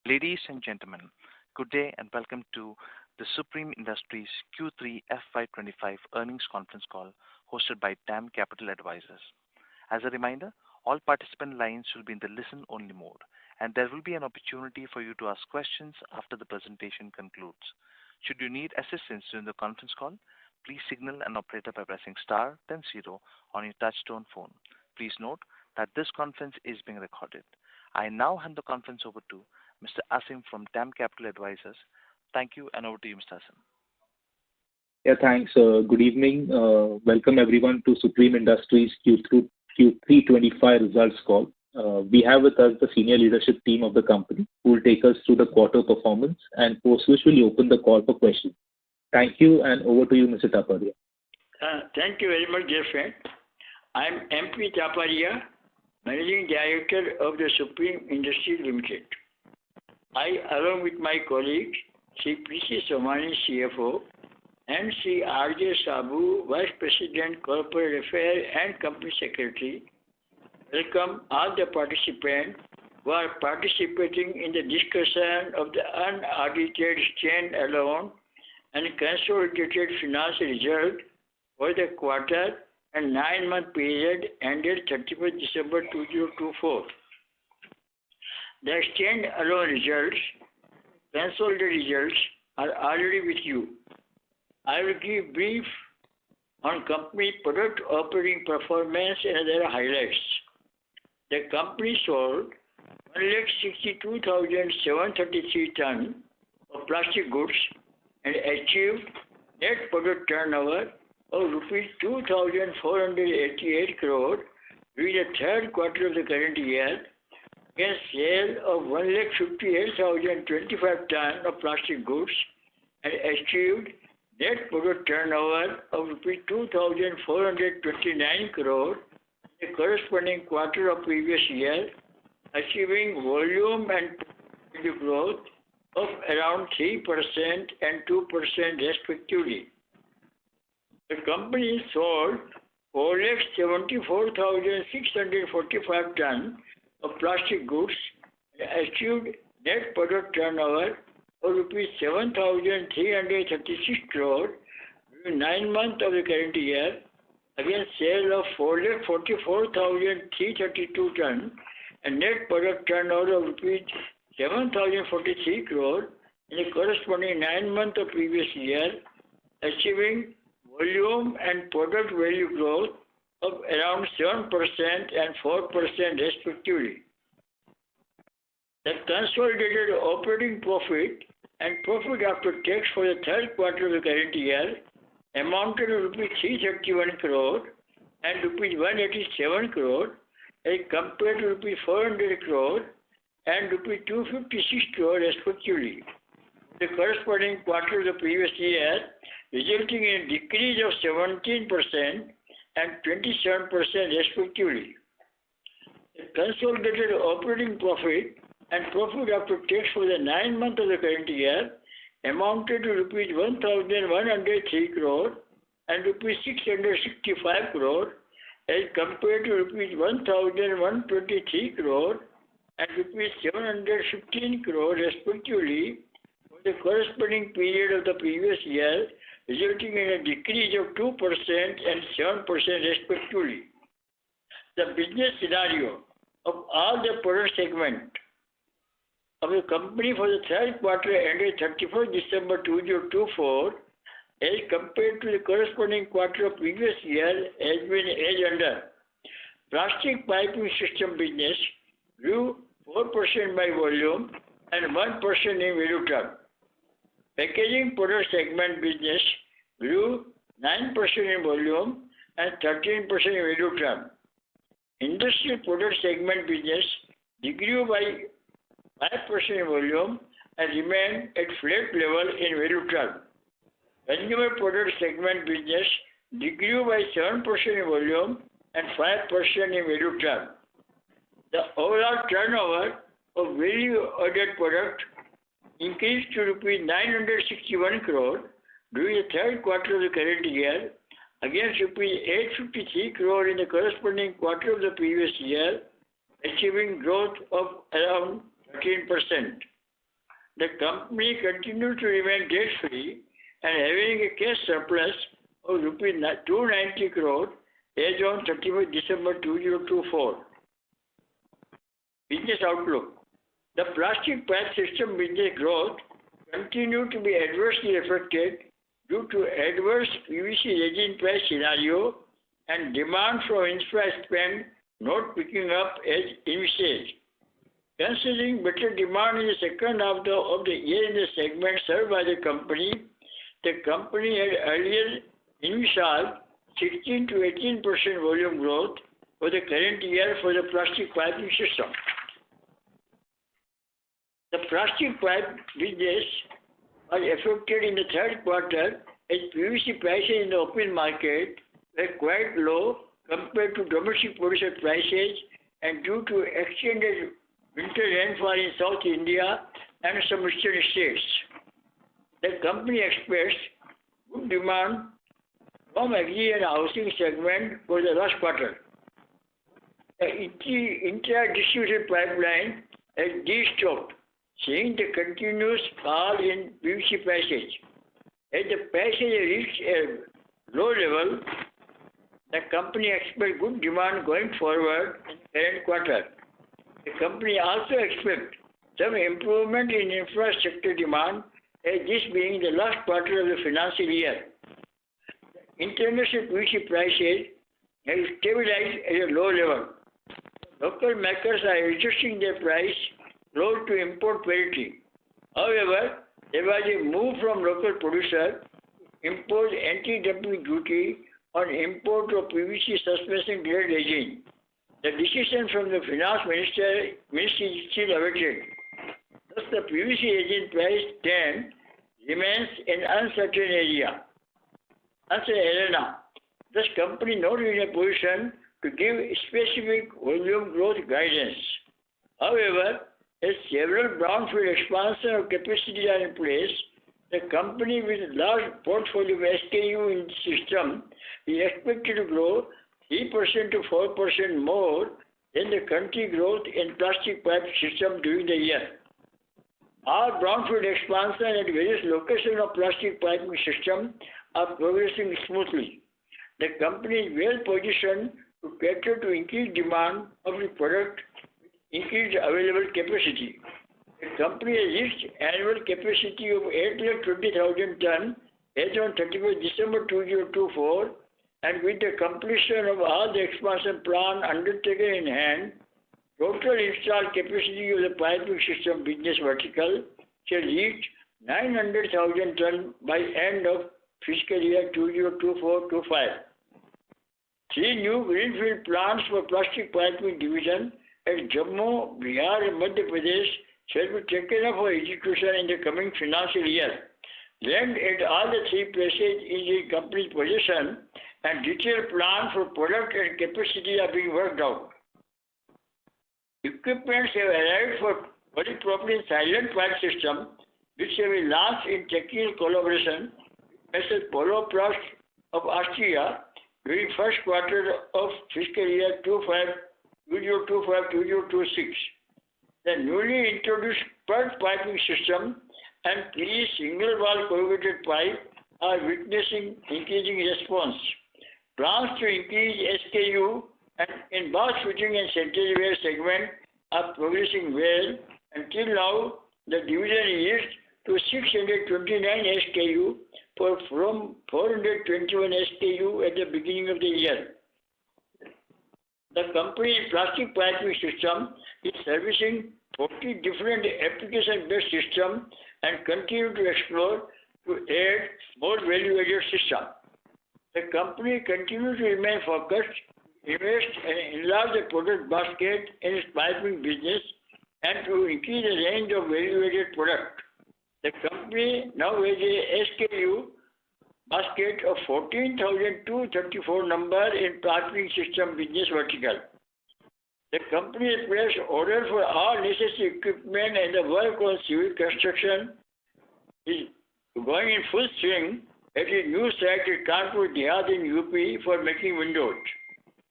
Ladies and gentlemen, good day and welcome to the Supreme Industries Q3 FY25 earnings conference call hosted by DAM Capital Advisors. As a reminder, all participant lines will be in the listen-only mode, and there will be an opportunity for you to ask questions after the presentation concludes. Should you need assistance during the conference call, please signal an operator by pressing star, then zero on your touch-tone phone. Please note that this conference is being recorded. I now hand the conference over to Mr. Asim from DAM Capital Advisors. Thank you, and over to you, Mr. Asim. Yeah, thanks. Good evening. Welcome everyone to Supreme Industries Q3 25 results call. We have with us the senior leadership team of the company who will take us through the quarter performance and post which will open the call for questions. Thank you, and over to you, Mr. Taparia. Thank you very much, dear friend. I am MP Taparia, Managing Director of the Supreme Industries Limited. I, along with my colleagues, Sri P.C. Somani, CFO, and Sri R.J. Sabu, Vice President, Corporate Affairs and Company Secretary, welcome all the participants who are participating in the discussion of the unaudited stand-alone and consolidated financial result for the quarter and 9-month period ended 31st December 2024. The stand-alone results, consolidated results are already with you. I will give brief on company product operating performance and other highlights. The company sold 162,733 tons of plastic goods and achieved net product turnover of rupees 2,488 crore during the third quarter of the current year, against sale of 158,025 tons of plastic goods and achieved net product turnover of rupees 2,429 crore in the corresponding quarter of previous year, achieving volume and value growth of around 3% and 2% respectively. The company sold 474,645 tons of plastic goods and achieved net product turnover of rupees 7,336 crore during 9 months of the current year, against sale of 444,332 tons and net product turnover of rupees 7,043 crore in the corresponding 9 months of previous year, achieving volume and product value growth of around 7% and 4% respectively. The consolidated operating profit and profit after tax for the third quarter of the current year amounted to rupees 331 crore and rupees 187 crore as compared to rupees 400 crore and rupees 256 crore respectively. The corresponding quarter of the previous year, resulting in a decrease of 17% and 27% respectively. The consolidated operating profit and profit after tax for the 9 months of the current year amounted to rupees 1,103 crore and rupees 665 crore as compared to rupees 1,123 crore and rupees 715 crore respectively for the corresponding period of the previous year, resulting in a decrease of 2% and 7% respectively. The business scenario of all the product segments of the company for the third quarter ended 31st December 2024 as compared to the corresponding quarter of previous year has been as under. Plastic piping system business grew 4% by volume and 1% in value term. Packaging product segment business grew 9% in volume and 13% in value term. Industrial product segment business decreased by 5% in volume and remained at flat level in value term. Consumer product segment business decreased by 7% in volume and 5% in value term. The overall turnover of value-added product increased to rupees 961 crore during the third quarter of the current year, against rupees 853 crore in the corresponding quarter of the previous year, achieving growth of around 13%. the company continued to remain debt-free and having a cash surplus of rupees 290 crore as on 31st December 2024. Business outlook. The plastic pipe system business growth continued to be adversely affected due to adverse PVC resin price scenario and demand from infra spend not picking up as envisaged. Considering better demand in the second half of the year in the segment served by the company had earlier envisaged 16 to 18% volume growth for the current year for the plastic piping system. The plastic pipe business was affected in the third quarter as PVC prices in the open market were quite low compared to domestic producer prices and due to extended winter rainfall in South India and some eastern states. The company expects good demand from agri and housing segment for the last quarter. The intra-distributed pipeline has de-stocked, seeing the continuous fall in PVC prices. As the prices reached a low level, the company expects good demand going forward in the current quarter. The company also expects some improvement in infrastructure demand, as this being the last quarter of the financial year. International PVC prices have stabilized at a low level. Local makers are adjusting their price close to import parity. However, there was a move from local producers to impose anti-dumping duty on import of PVC suspension grade resin. The decision from the finance ministry is still awaited. Thus, the PVC resin price trend remains an uncertain arena. Thus, company not in a position to give specific volume growth guidance. However, as several brownfield expansion of capacity are in place, the company with a large portfolio of SKU in the system is expected to grow 3% to 4% more than the country growth in plastic pipe system during the year. Our brownfield expansion at various locations of plastic piping system are progressing smoothly. The company is well positioned to cater to increased demand of the product with increased available capacity. The company has reached annual capacity of 820,000 tons as on 31st December 2024, and with the completion of all the expansion plan undertaken in hand, total installed capacity of the piping system business vertical shall reach 900,000 tons by end of fiscal year 2024-25. 3 new greenfield plants for plastic piping division at Jammu, Bihar and Madhya Pradesh shall be taken up for execution in the coming financial year. Land at all the 3 places is in company's possession and detailed plans for product and capacity are being worked out. Equipments have arrived for polypropylene silent pipe system, which have been launched in technical collaboration with Poloplast of Austria during first quarter of fiscal year 2025-2026. The newly introduced PERT piping system and PE single wall corrugated pipe are witnessing increasing response. Plans to increase SKU and in bath fitting and sanitary ware segment are progressing well. Until now, the division is to 629 SKU from 421 SKU at the beginning of the year. The company's plastic piping system is servicing 40 different application-based systems and continue to explore to add more value-added system. The company continues to remain focused, invest and enlarge the product basket in its piping business and to increase the range of value-added product. The company now has a SKU basket of 14,234 number in piping system business vertical. The company has placed order for all necessary equipment and the work on civil construction is going in full swing at a new site at Kanpur Dehat in UP for making windows.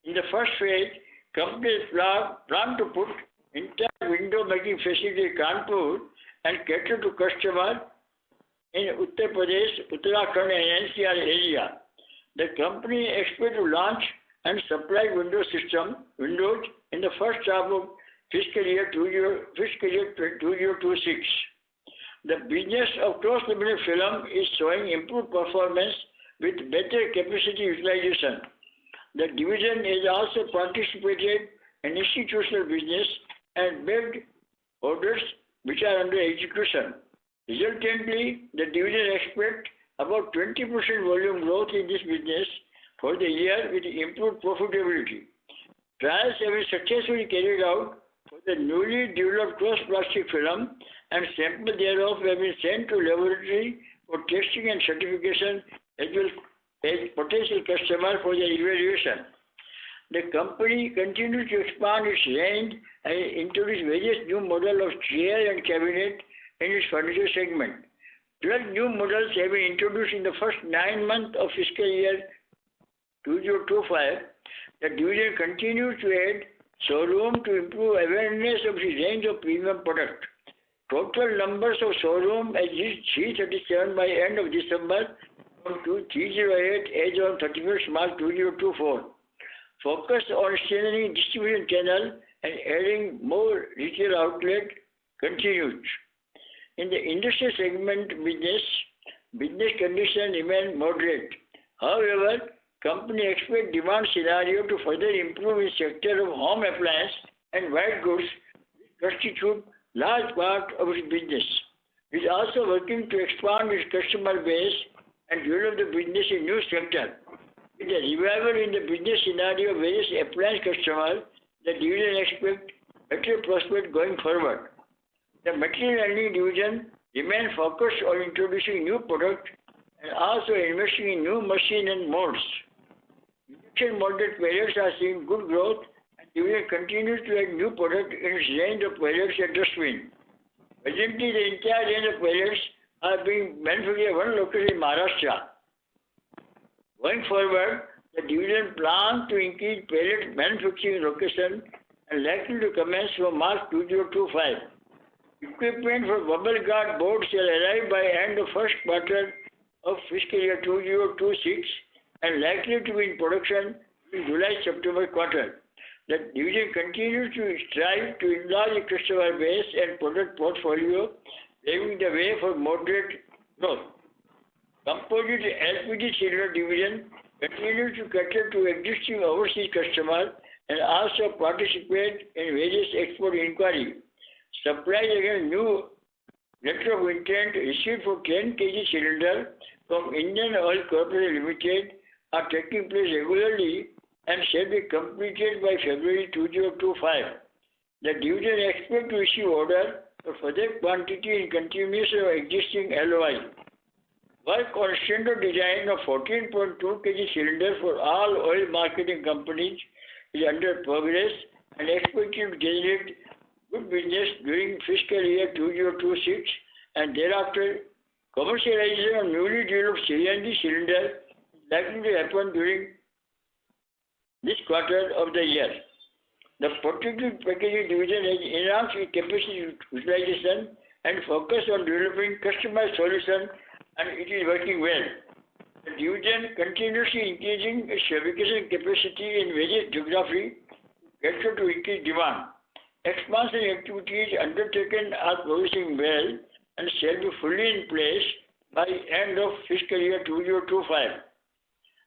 In the first phase, company plan to put entire window making facility at Kanpur and cater to customers in Uttar Pradesh, Uttarakhand and NCR area. The company expects to launch and supply Windows in the first half of fiscal year 2026. The business of cross-laminated film is showing improved performance with better capacity utilization. The division has also participated in institutional business and bagged orders which are under execution. Resultantly, the division expects about 20% volume growth in this business for the year with improved profitability. Trials have been successfully carried out for the newly developed cross-plastic film, and samples thereof have been sent to laboratory for testing and certification as well as potential customers for their evaluation. The company continues to expand its range and introduce various new models of chair and cabinet in its furniture segment. 12 new models have been introduced in the first 9 months of fiscal year 2025. The division continues to add showroom to improve awareness of the range of premium products. Total numbers of showroom has reached 337 by end of December from 308 as on 31st March 2024. Focus on strengthening distribution channel and adding more retail outlet continues. In the industrial segment business conditions remain moderate. However, company expects demand scenario to further improve in sector of home appliance and white goods, which constitute large part of its business. It is also working to expand its customer base and develop the business in new sector. With the revival in the business scenario of various appliance customers, the division expects better prospects going forward. The material handling division remains focused on introducing new products and also investing in new machine and molds. Injection molded pellets are seeing good growth, and division continues to add new products in its range of pellets and dustbin. Presently, the entire range of pellets are being manufactured at one location in Maharashtra. Going forward, the division plans to increase pellet manufacturing location and likely to commence from March 2025. Equipment for bubble guard boards shall arrive by end of first quarter of fiscal year 2026 and likely to be in production in July-September quarter. The division continues to strive to enlarge the customer base and product portfolio, paving the way for moderate growth. Composite LPG cylinder division continues to cater to existing overseas customers and also participate in various export inquiries. Supplies against new letter of intent received for 10 kg cylinder from Indian Oil Corporation Limited are taking place regularly and shall be completed by February 2025. The division expects to receive order for further quantity in continuation of existing LOI. Work on standard design of 14.2 kg cylinder for all oil marketing companies is under progress and expected to generate good business during fiscal year 2026 and thereafter commercialization of newly developed CNG cylinder is likely to happen during this quarter of the year. The protective packaging division has enhanced its capacity utilization and focus on developing customized solutions, and it is working well. The division continuously increasing its fabrication capacity in various geographies to cater to increased demand. Expansion activities undertaken are progressing well and shall be fully in place by end of fiscal year 2025.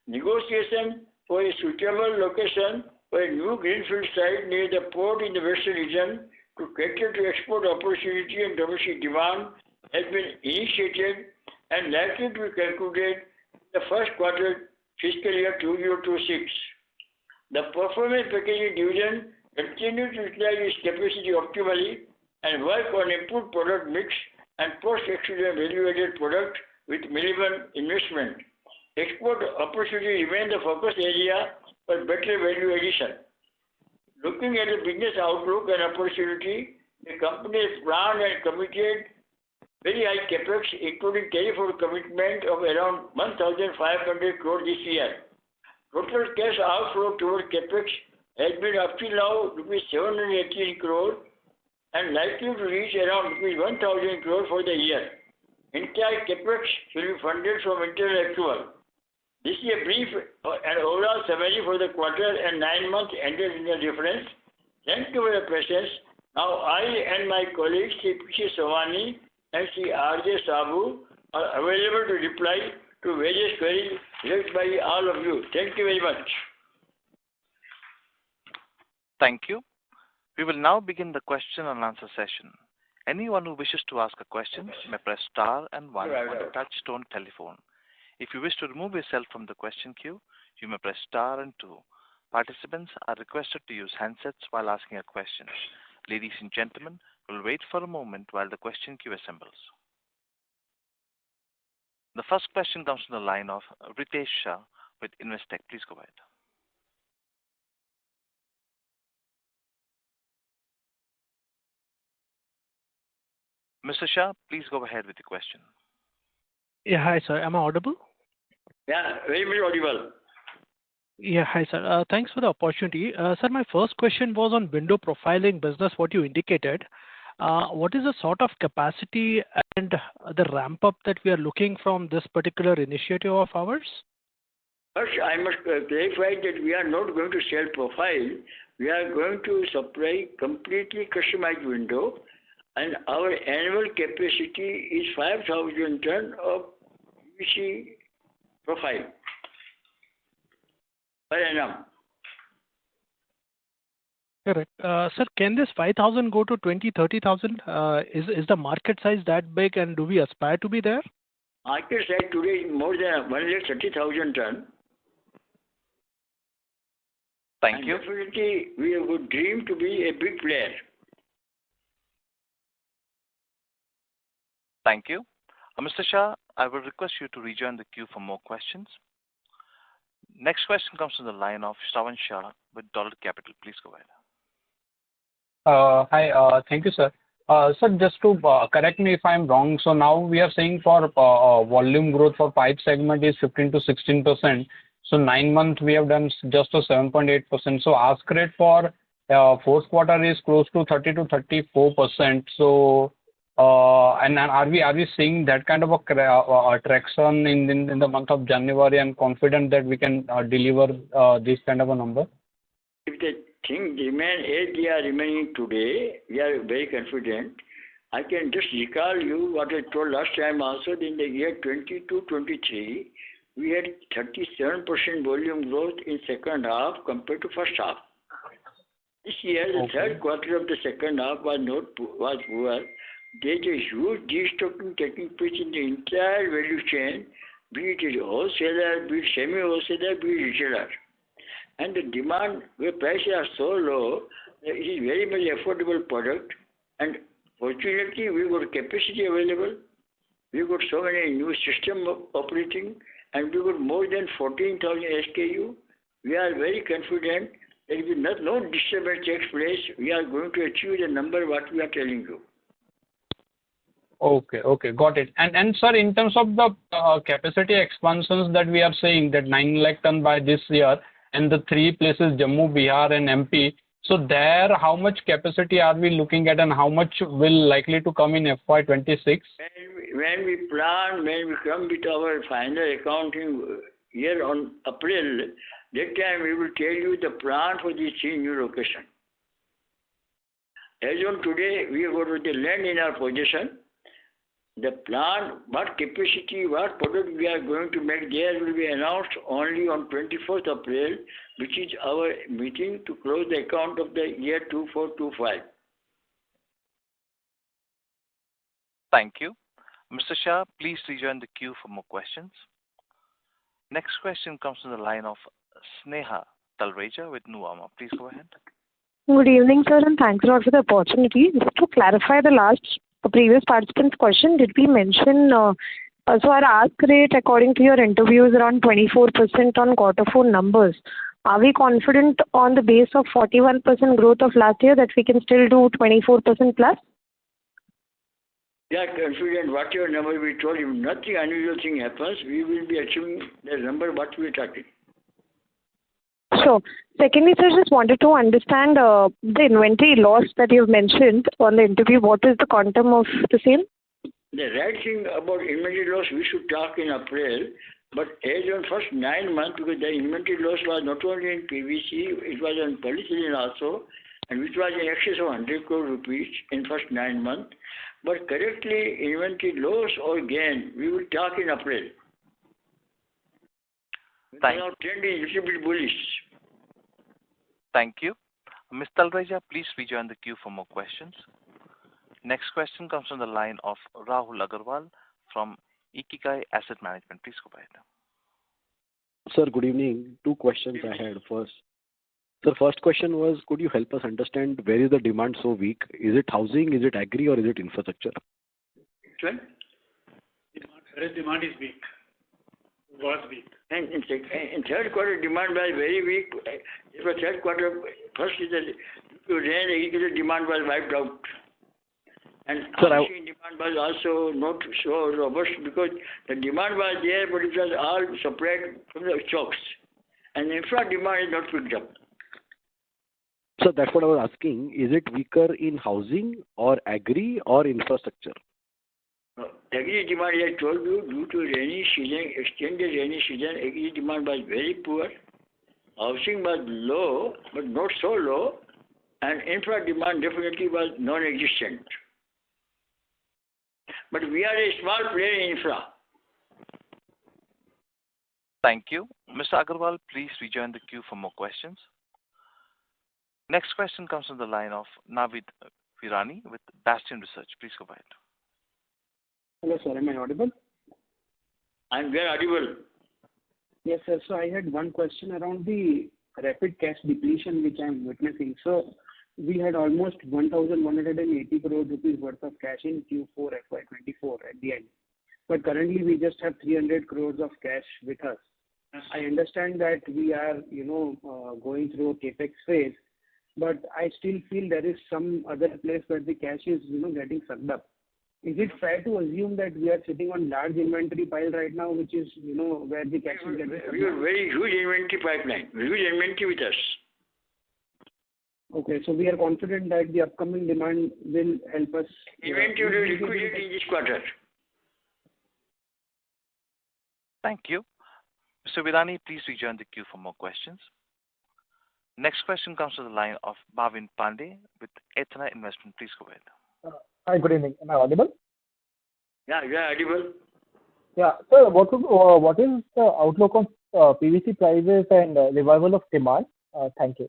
Negotiation for a suitable location for a new greenfield site near the port in the western region to cater to export opportunity and domestic demand has been initiated and likely to be concluded in the first quarter fiscal year 2026. The performance packaging division continues to utilize its capacity optimally and work on improved product mix and post-extrusion value-added product with minimal investment. Export opportunity remains the focus area for better value addition. Looking at the business outlook and opportunity, the company has planned and committed very high capex, including carry forward commitment of around 1,500 crore this year. Total cash outflow toward capex has been up till now rupees 718 crore, and likely to reach around rupees 1,000 crore for the year. Entire capex will be funded from internal accrual. This is a brief and overall summary for the quarter and 9 months ended in the difference. Thank you for your patience. Now I and my colleagues, Sri P. Savani and Sri R.J. Sabu, are available to reply to various queries raised by all of you. Thank you very much. Thank you. We will now begin the question and answer session. Anyone who wishes to ask a question may press star and one on the touch-tone telephone. If you wish to remove yourself from the question queue, you may press star and two. Participants are requested to use handsets while asking a question. Ladies and gentlemen, we'll wait for a moment while the question queue assembles. The first question comes from the line of Ritesh Shah with Investec. Please go ahead. Mr. Shah, please go ahead with the question. Yeah, hi sir. Am I audible? Yeah, very much audible. Yeah, hi sir. Thanks for the opportunity. Sir, my first question was on window profiling business, what you indicated. What is the sort of capacity and the ramp up that we are looking from this particular initiative of ours? First, I must clarify that we are not going to sell profile. We are going to supply completely customized window, and our annual capacity is 5,000 ton of PVC profile per annum. Correct. Sir, can this 5,000 go to 20, 30,000? Is the market size that big, and do we aspire to be there? Market size today is more than 130,000 ton. Thank you. Definitely, we would dream to be a big player. Thank you. Mr. Shah, I will request you to rejoin the queue for more questions. Next question comes from the line of Shravan Shah with Dollar Capital. Please go ahead. Hi, thank you, sir. Sir, just to correct me if I'm wrong, so now we are saying for volume growth for pipe segment is 15 to 16%. So 9 months we have done just a 7.8%. So ask rate for fourth quarter is close to 30 to 34%. So and are we seeing that kind of a traction in the month of January and confident that we can deliver this kind of a number? If the things remain as they are remaining today, we are very confident. I can just recall you what I told last time also. In the year 22-23, we had 37% volume growth in second half compared to first half. This year, the third quarter of the second half was poor. There is a huge destocking taking place in the entire value chain, be it wholesaler, be it semi-wholesaler, be it retailer. And the demand, where prices are so low, it is very much affordable product. And fortunately, we got capacity available. We got so many new systems operating, and we got more than 14,000 SKU. We are very confident that if no disturbance takes place, we are going to achieve the number what we are telling you. Okay, got it. And sir, in terms of the capacity expansions that we are saying that 9 lakh ton by this year, and the 3 places Jammu, Bihar, and MP. So there, how much capacity are we looking at, and how much will likely to come in FY26? When we come with our final accounting year on April, that time we will tell you the plan for these 3 new locations. As on today, we have got the land in our possession. The plan, what capacity, what product we are going to make there will be announced only on 24th April, which is our meeting to close the account of the year 24-25. Thank you. Mr. Shah, please rejoin the queue for more questions. Next question comes from the line of Sneha Talreja with Nuvama. Please go ahead. Good evening, sir, and thanks a lot for the opportunity. Just to clarify the previous participant's question, did we mention so our ask rate according to your interviews around 24% on quarter 4 numbers? Are we confident on the base of 41% growth of last year that we can still do 24% plus? We are confident whatever number we told you, nothing unusual thing happens, we will be achieving the number what we are targeting. Sure. Secondly, sir, just wanted to understand the inventory loss that you've mentioned on the interview. What is the quantum of the same? The right thing about inventory loss, we should talk in April, but as on first 9 months, because the inventory loss was not only in PVC, it was on polyethylene also, and which was in excess of 100 crore rupees in first 9 months. But correctly, inventory loss or gain, we will talk in April. Now, trend is a little bit bullish. Thank you. Ms. Talreja, please rejoin the queue for more questions. Next question comes from the line of Rahul Agarwal from Ikigai Asset Management. Please go ahead. Sir, good evening. Two questions I had. First question was, could you help us understand where is the demand so weak? Is it housing, is it agri, or is it infrastructure? Sure. Demand is weak. Was weak. And in third quarter, demand was very weak. For third quarter, first is the rain, agricultural demand was wiped out. And housing demand was also not so robust because the demand was there, but it was all supplied from the stocks. And infra demand is not picked up. So that's what I was asking. Is it weaker in housing or agri or infrastructure? Agri demand, I told you, due to rainy season, extended rainy season, agri demand was very poor. Housing was low, but not so low. And infra demand definitely was non-existent. But we are a small player in infra. Thank you. Mr. Agarwal, please rejoin the queue for more questions. Next question comes from the line of Navid Virani with Bastion Research. Please go ahead. Hello, sir. Am I audible? I'm very audible. Yes, sir. So I had one question around the rapid cash depletion which I'm witnessing. So we had almost 1,180 crore rupees worth of cash in Q4 FY24 at the end. But currently we just have 300 crores of cash with us. I understand that we are, going through a capex phase, but I still feel there is some other place where the cash is, getting sucked up. Is it fair to assume that we are sitting on large inventory pile right now, which is, where the cash is getting sucked up? We have very huge inventory pipeline, huge inventory with us. Okay, so we are confident that the upcoming demand will help us. Inventory will liquidate in this quarter. Thank you. Mr. Virani, please rejoin the queue for more questions. Next question comes to the line of Bhavin Pandey with Ethna Investment. Please go ahead. Hi, good evening. Am I audible? Yeah, audible. Yeah. So what is the outlook on PVC prices and revival of demand? Thank you.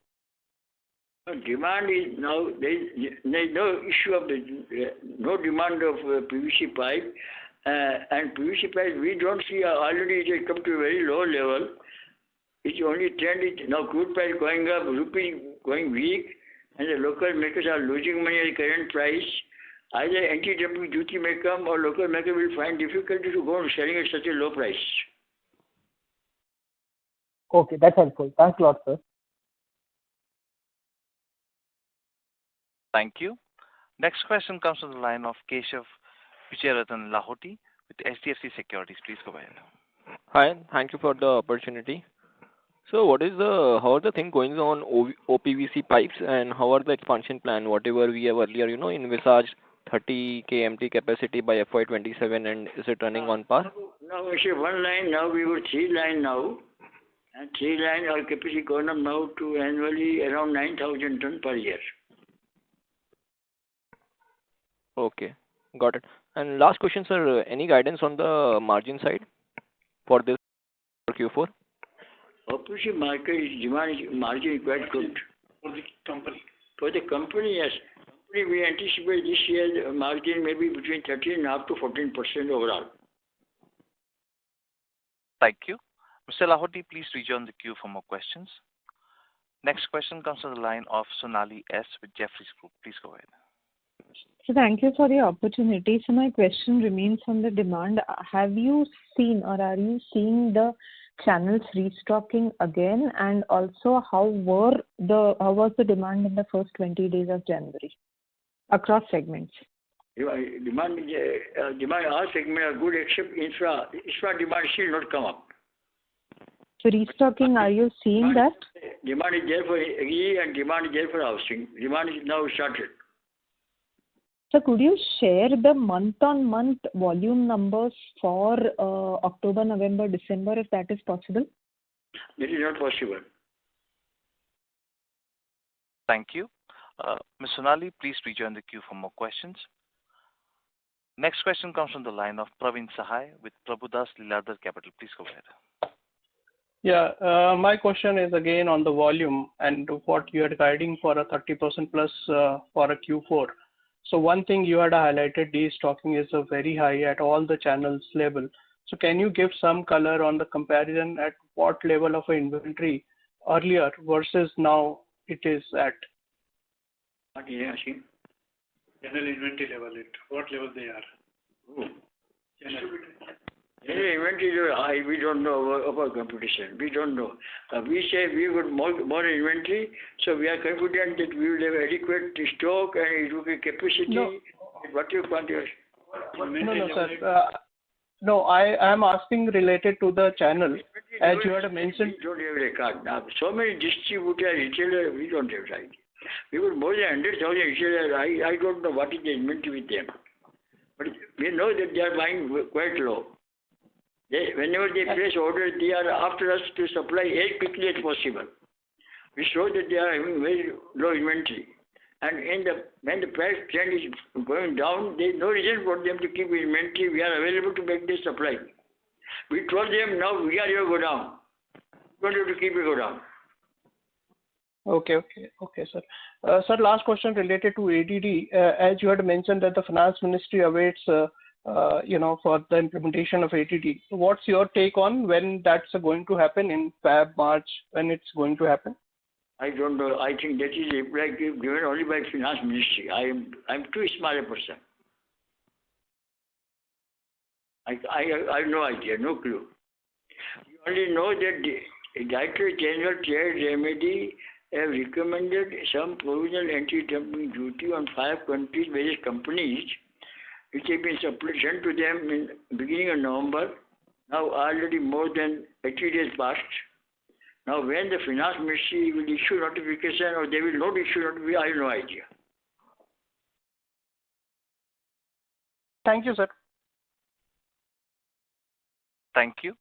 Demand is now, there is no issue of no demand of PVC pipe. And PVC pipe, we don't see already it has come to a very low level. It's only trend is now crude price going up, rupee going weak, and the local makers are losing money at the current price. Either anti-dumping duty may come or local maker will find difficulty to go on selling at such a low price. Okay, that's helpful. Thanks a lot, sir. Thank you. Next question comes from the line of Keshav Vijayaratan Lahoti with HDFC Securities. Please go ahead. Hi, thank you for the opportunity. So how are the things going on OPVC pipes and how are the expansion plan, whatever we have earlier, envisaged 30 KMT capacity by FY27 and is it running on par? Now we have one line, now we got 3 line now. And 3 line, our capacity gone up now to annually around 9,000 ton per year. Okay, got it. And last question, sir, any guidance on the margin side for this for Q4? OPVC market margin is quite good. For the company. For the company, yes. We anticipate this year margin may be between 13.5% to 14% overall. Thank you. Mr. Lahoti, please rejoin the queue for more questions. Next question comes from the line of Sonali S. with Jefferies Group. Please go ahead. So thank you for the opportunity. So my question remains on the demand. Have you seen or are you seeing the channels restocking again? And also, how was the demand in the first 20 days of January across segments? Demand, all segments are good except infra. Infra demand still not come up. So restocking, are you seeing that? Demand is there for agri and demand is there for housing. Demand is now started. So could you share the month-on-month volume numbers for October, November, December, if that is possible? That is not possible. Thank you. Ms. Sonali, please rejoin the queue for more questions. Next question comes from the line of Praveen Sahai with Prabhudas Lilladher Capital. Please go ahead. Yeah, my question is again on the volume and what you are guiding for a 30% plus for a Q4. So one thing you had highlighted, destocking is very high at all the channels level. So can you give some color on the comparison at what level of inventory earlier versus now it is at? What is asking? General inventory level, what level they are? General inventory is high. We don't know about competition. We don't know. We say we got more inventory, so we are confident that we will have adequate stock and it will be capacity. No. What you want to No, sir. No, I am asking related to the channel. As you had mentioned. We don't have record now. So many distributors, retailers, we don't have right. We got more than 100,000 retailers. I don't know what is the inventory with them. But we know that they are buying quite low. Whenever they place orders, they are after us to supply as quickly as possible. We show that they are having very low inventory. And when the price trend is going down, there is no reason for them to keep inventory. We are available to make the supply. We told them now we are here to go down. We don't have to keep it go down. Okay, sir. Sir, last question related to ADD. As you had mentioned that the Finance Ministry awaits, for the implementation of ADD. What's your take on when that's going to happen in Feb, March, when it's going to happen? I don't know. I think that is reply given only by Finance Ministry. I'm too small a person. I have no idea, no clue. You only know that the Director General Trade Remedy have recommended some provisional anti-dumping duty on 5 countries, various companies, which have been sent to them in beginning of November. Now already more than 80 days passed. Now when the Finance Ministry will issue notification or they will not issue notification, I have no idea. Thank you, sir. Thank you.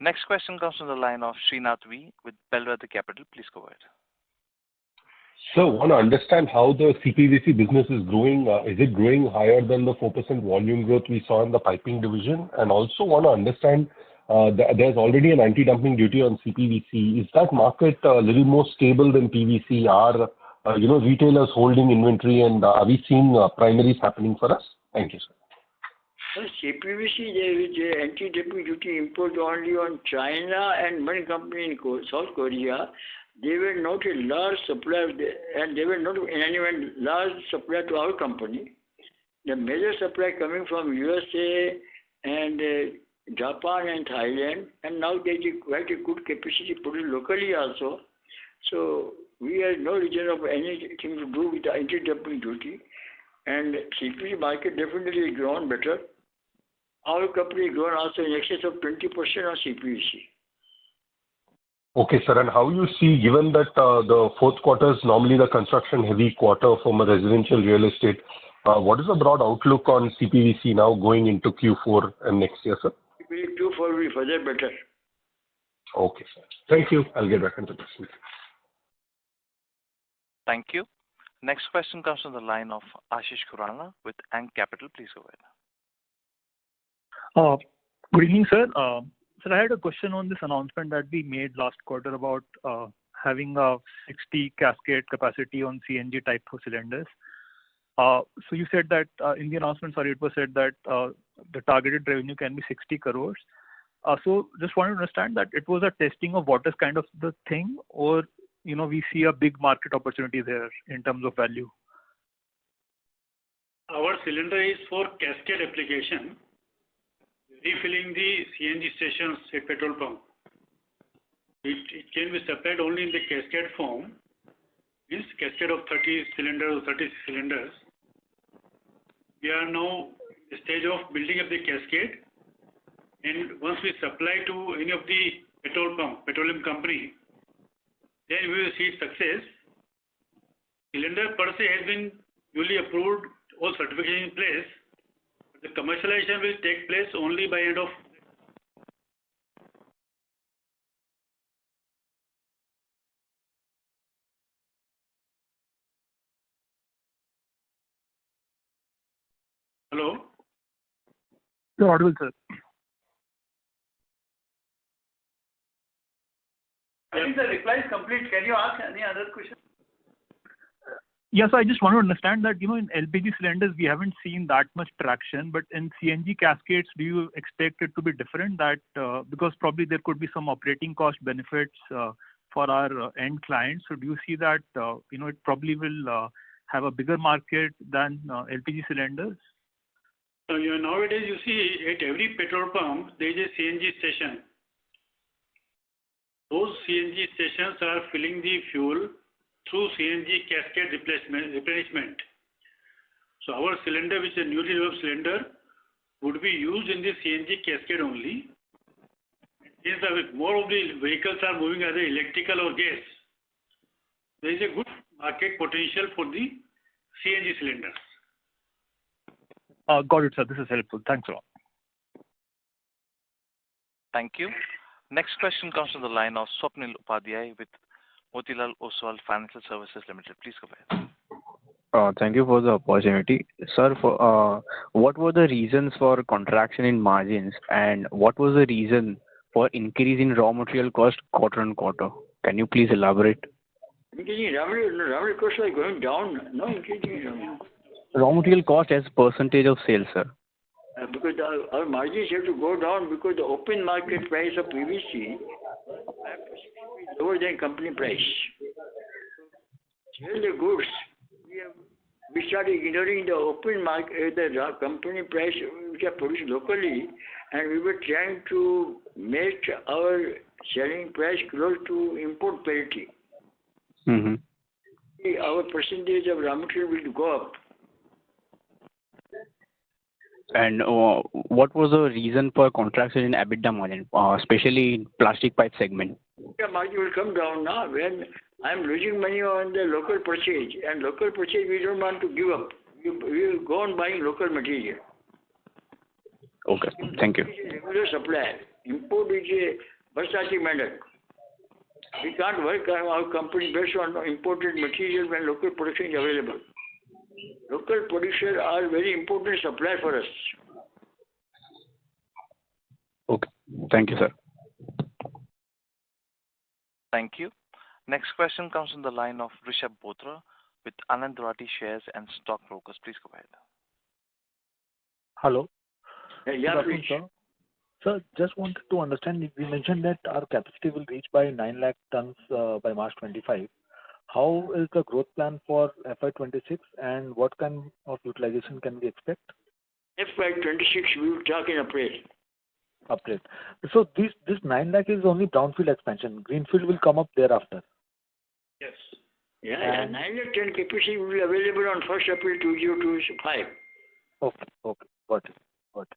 Next question comes from the line of Srinath V with Bellwether Capital. Please go ahead. So I want to understand how the CPVC business is growing. Is it growing higher than the 4% volume growth we saw in the piping division? And also want to understand there's already an anti-dumping duty on CPVC. Is that market a little more stable than PVC? Are retailers holding inventory, and are we seeing primaries happening for us? Thank you, sir. Well, CPVC, there is anti-dumping duty imposed only on China and one company in South Korea. They were not a large supplier, and they were not in any way large supplier to our company. The major supply coming from USA and Japan and Thailand, and now there is quite a good capacity produced locally also. So we have no reason of anything to do with the anti-dumping duty. And CPVC market definitely has grown better. Our company has grown also in excess of 20% on CPVC. Okay, sir. And how you see, given that the fourth quarter is normally the construction-heavy quarter from a residential real estate, what is the broad outlook on CPVC now going into Q4 and next year, sir? Q4 will be further better. Okay, sir. Thank you. I'll get back into this. Thank you. Next question comes from the line of Ashish Khurana with Ang Capital. Please go ahead. Good evening, sir. Sir, I had a question on this announcement that we made last quarter about having a 60 cascade capacity on CNG type of cylinders. So you said that in the announcement, it was said that the targeted revenue can be 60 crores. So just wanted to understand that it was a testing of what is kind of the thing, or we see a big market opportunity there in terms of value. Our cylinder is for cascade application, refilling the CNG stations at petrol pump. It can be supplied only in the cascade form, means cascade of 30 cylinders or 36 cylinders. We are now in the stage of building up the cascade, and once we supply to any of the petroleum company, then we will see success. Cylinder per se has been duly approved, all certification in place. The commercialization will take place only by end of. Hello? You're audible, sir. I think the reply is complete. Can you ask any other question? Yes, I just want to understand that, in LPG cylinders, we haven't seen that much traction, but in CNG cascades, do you expect it to be different? That because probably there could be some operating cost benefits for our end clients. So do you see that, it probably will have a bigger market than LPG cylinders? Nowadays, you see at every petrol pump, there is a CNG station. Those CNG stations are filling the fuel through CNG cascade replenishment. So our cylinder, which is a newly developed cylinder, would be used in the CNG cascade only. Since more of the vehicles are moving either electrical or gas, there is a good market potential for the CNG cylinders. Got it, sir. This is helpful. Thanks a lot. Thank you. Next question comes from the line of Swapnil Upadhyay with Motilal Oswal Financial Services Limited. Please go ahead. Thank you for the opportunity. Sir, what were the reasons for contraction in margins, and what was the reason for increase in raw material cost quarter on quarter? Can you please elaborate? Increasing raw material costs are going down, no increasing. Raw material cost as percentage of sales, sir. Because our margins have to go down because the open market price of PVC is lower than company price. Sell the goods. We started ignoring the open market, the company price which are produced locally, and we were trying to make our selling price close to import parity. Our percentage of raw material will go up. And what was the reason for contraction in EBITDA margin, especially in plastic pipe segment? The margin will come down now when I'm losing money on the local purchase, and local purchase we don't want to give up. We will go on buying local material. Okay, thank you. Regular supply. Import is a versatile matter. We can't work our company based on imported material when local production is available. Local producers are very important supplier for us. Okay. Thank you, sir. Thank you. Next question comes from the line of Rishabh Bothra with Anand Rathi Shares and Stock Brokers. Please go ahead. Hello. Yeah, please. Sir, just wanted to understand, we mentioned that our capacity will reach by 9 lakh tons by March 25. How is the growth plan for FY26, and what kind of utilization can we expect? FY26, we will talk in April. April. So this 9 lakh is only brownfield expansion. Greenfield will come up thereafter. Yes. Yeah, 9 lakh ton capacity will be available on 1st April 2025. Okay. Got it.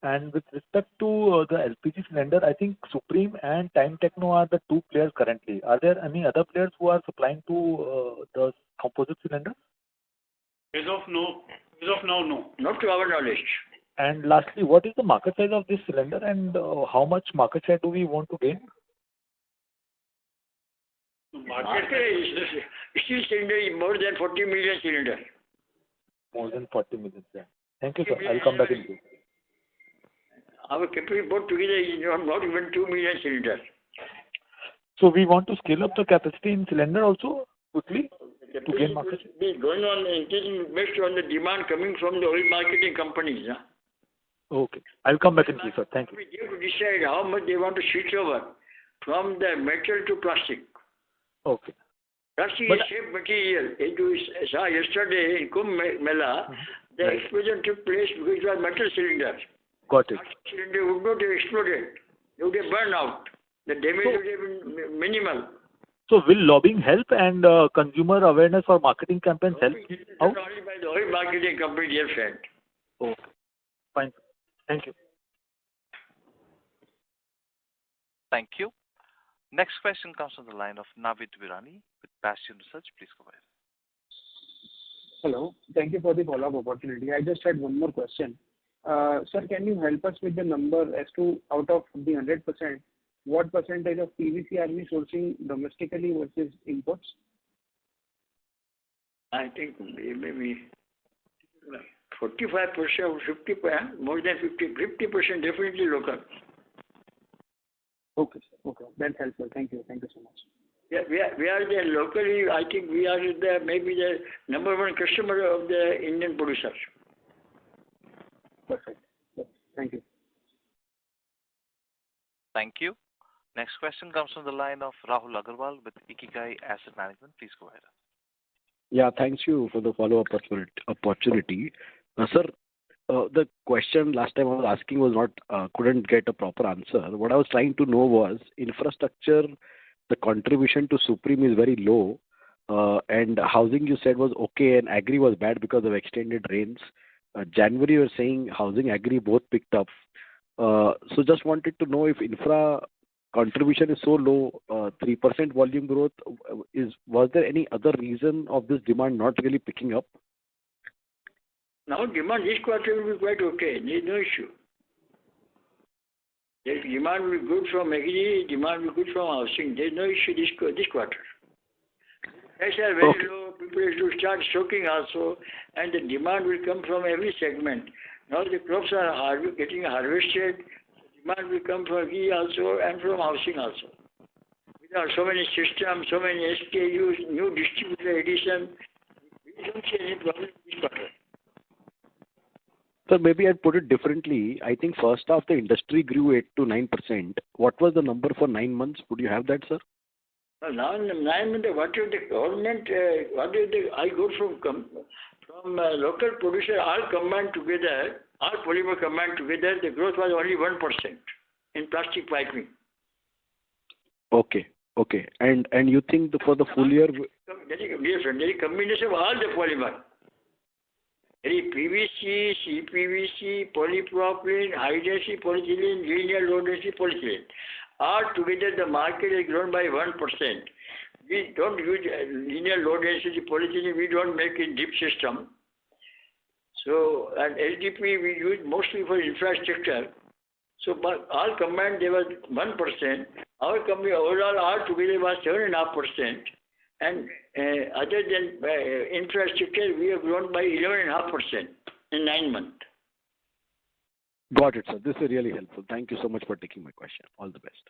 And with respect to the LPG cylinder, I think Supreme and Time Techno are the two players currently. Are there any other players who are supplying to the composite cylinders? As of now, no. Not to our knowledge. And lastly, what is the market size of this cylinder, and how much market share do we want to gain? Market is steel cylinder is more than 40 million cylinder. More than 40 million, yeah. Thank you, sir. I'll come back in you. Our capacity put together is not even 2 million cylinders. So we want to scale up the capacity in cylinder also quickly to gain market share? It is going on increasing based on the demand coming from the oil marketing companies. Okay. I'll come back in you, sir. Thank you. We have to decide how much they want to switch over from the metal to plastic. Okay. Plastic is safe material. As you saw yesterday in Kumbh Mela, the explosion took place because it was metal cylinder. Got it. Cylinder would not have exploded. They would have burned out. The damage would have been minimal. So will lobbying help and consumer awareness or marketing campaigns help? Not only by the oil marketing company, dear friend. Okay. Fine. Thank you. Thank you. Next question comes from the line of Navid Virani with Bastion Research. Please go ahead. Hello. Thank you for the follow-up opportunity. I just had one more question. Sir, can you help us with the number as to out of the 100%, what percentage of PVC are we sourcing domestically versus imports? I think maybe 45% or 50%, more than 50% definitely local. Okay, sir. Okay, that's helpful. Thank you. Thank you so much. Yeah, we are the locally. I think we are maybe the number one customer of the Indian producers. Perfect. Thank you. Thank you. Next question comes from the line of Rahul Agarwal with Ikigai Asset Management. Please go ahead. Yeah, thanks you for the follow-up opportunity. Sir, the question last time I was asking was not, couldn't get a proper answer. What I was trying to know was infrastructure, the contribution to Supreme is very low, and housing you said was okay and agri was bad because of extended rains. January you were saying housing agri both picked up. So just wanted to know if infra contribution is so low, 3% volume growth, was there any other reason of this demand not really picking up? Now demand this quarter will be quite okay. There is no issue. The demand will be good from agri, demand will be good from housing. There is no issue this quarter. Prices are very low. People have to start stocking also, and the demand will come from every segment. Now the crops are getting harvested. Demand will come from agri also and from housing also. There are so many systems, so many SKUs, new distributor addition. We don't see any problem this quarter. So maybe I'd put it differently. I think first half the industry grew 8 to 9%. What was the number for 9 months? Would you have that, sir? Now in 9 months, what is the government? I go from local producer all combined together, all polymer combined together. The growth was only 1% in plastic piping. Okay. And you think for the full year? There is a combination of all the polymer. There is PVC, CPVC, polypropylene, high-density polyethylene, linear low-density polyethylene. All together, the market has grown by 1%. We don't use linear low-density polyethylene. We don't make in deep system. So, and LDP we use mostly for infrastructure. So, but all combined, there was 1%. Our company overall, all together was 7.5%. And other than infrastructure, we have grown by 11.5% in 9 months. Got it, sir. This is really helpful. Thank you so much for taking my question. All the best.